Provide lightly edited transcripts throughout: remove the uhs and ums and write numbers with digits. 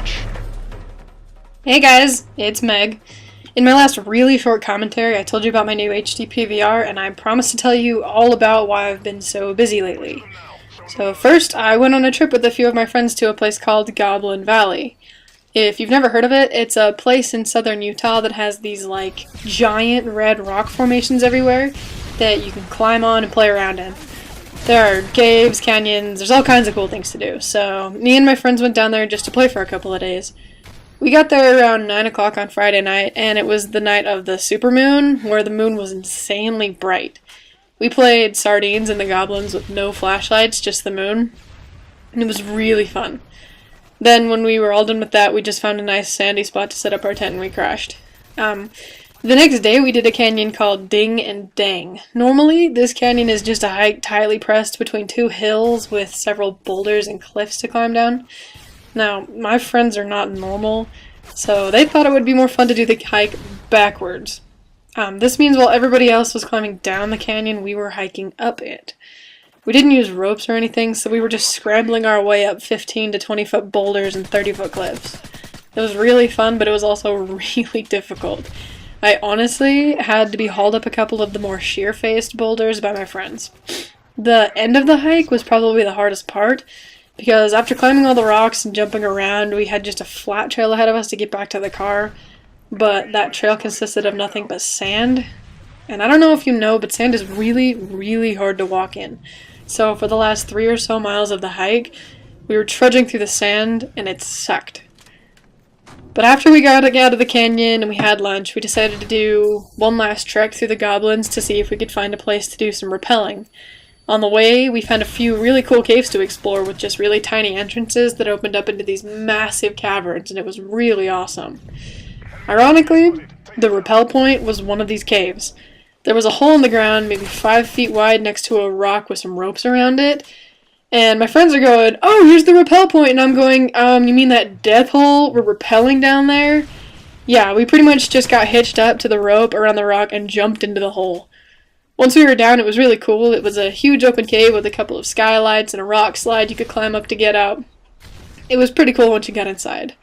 watch. Hey guys, it's Meg. In my last really short commentary, I told you about my new HD PVR, and I promised to tell you all about why I've been so busy lately. So first, I went on a trip with a few of my friends to a place called Goblin Valley. If you've never heard of it, it's a place in southern Utah that has these like giant red rock formations everywhere that you can climb on and play around in. There are caves, canyons, there's all kinds of cool things to do. So me and my friends went down there just to play for a couple of days. We got there around 9 o'clock on Friday night, and it was the night of the supermoon, where the moon was insanely bright. We played sardines and the goblins with no flashlights, just the moon, and it was really fun. Then when we were all done with that, we just found a nice sandy spot to set up our tent and we crashed. The next day we did a canyon called Ding and Dang. Normally, this canyon is just a hike tightly pressed between two hills with several boulders and cliffs to climb down. Now, my friends are not normal, so they thought it would be more fun to do the hike backwards. This means while everybody else was climbing down the canyon, we were hiking up it. We didn't use ropes or anything, so we were just scrambling our way up 15 to 20 foot boulders and 30 foot cliffs. It was really fun, but it was also really difficult. I honestly had to be hauled up a couple of the more sheer-faced boulders by my friends. The end of the hike was probably the hardest part, because after climbing all the rocks and jumping around, we had just a flat trail ahead of us to get back to the car, but that trail consisted of nothing but sand. And I don't know if you know, but sand is really, really hard to walk in. So for the last 3 or so miles of the hike, we were trudging through the sand, and it sucked. But after we got out of the canyon and we had lunch, we decided to do one last trek through the goblins to see if we could find a place to do some rappelling. On the way, we found a few really cool caves to explore with just really tiny entrances that opened up into these massive caverns, and it was really awesome. Ironically, the rappel point was one of these caves. There was a hole in the ground, maybe 5 feet wide, next to a rock with some ropes around it, and my friends are going, "Oh, here's the rappel point," and I'm going, you mean that death hole we're rappelling down there? Yeah, we pretty much just got hitched up to the rope around the rock and jumped into the hole. Once we were down, it was really cool. It was a huge open cave with a couple of skylights and a rock slide you could climb up to get out. It was pretty cool once you got inside.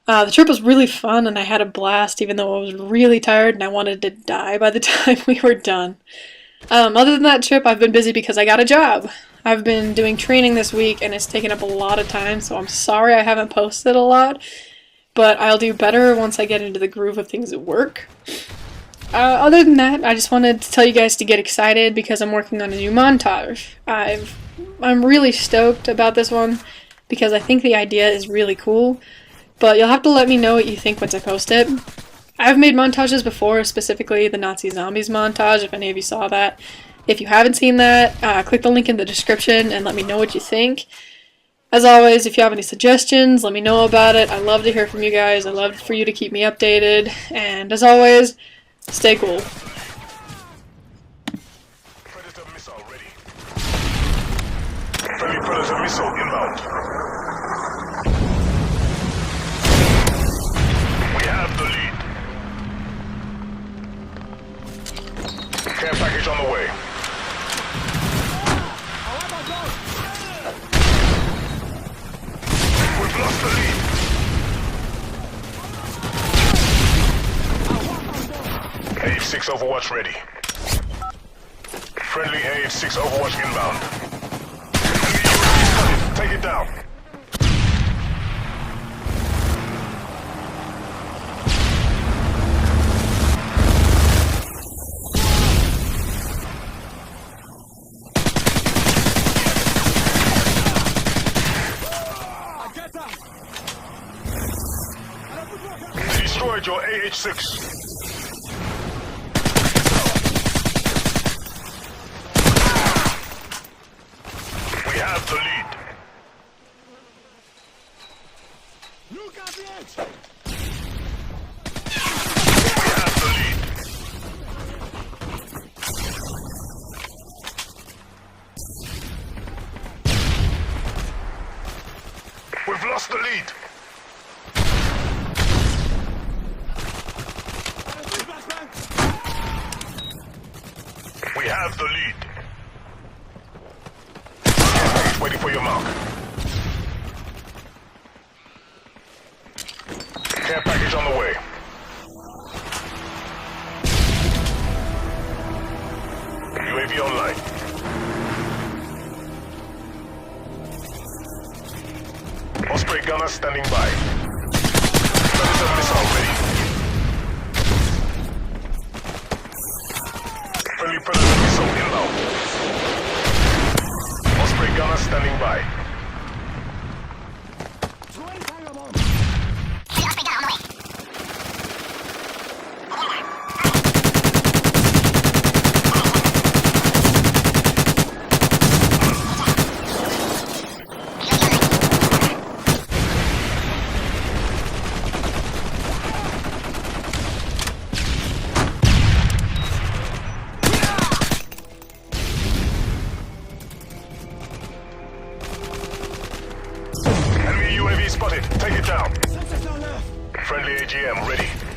The trip was really fun, and I had a blast, even though I was really tired and I wanted to die by the time we were done. Other than that trip, I've been busy because I got a job. I've been doing training this week, and it's taken up a lot of time, so I'm sorry I haven't posted a lot, but I'll do better once I get into the groove of things at work. Other than that, I just wanted to tell you guys to get excited because I'm working on a new montage. I'm really stoked about this one because I think the idea is really cool, but you'll have to let me know what you think once I post it. I've made montages before, specifically the Nazi Zombies montage, if any of you saw that. If you haven't seen that, click the link in the description and let me know what you think. As always, if you have any suggestions, let me know about it. I love to hear from you guys. I love for you to keep me updated. And as always, stay cool. Predator missile ready. Friendly Predator missile inbound. We have the lead. Care package on the way. We've lost the lead. AF-6 Overwatch ready. Friendly AF-6 Overwatch inbound. Enemy UAV spotted. Take it down. Destroyed your AH-6. We have the lead. We have the lead. We've lost the lead. We have the lead. Waiting for your mark. Care package on the way. UAV online. Osprey gunner standing by. 37 missile ready. Friendly Predator missile inbound. Osprey gunner standing by. Enemy UAV spotted. Take it down. Friendly AGM ready.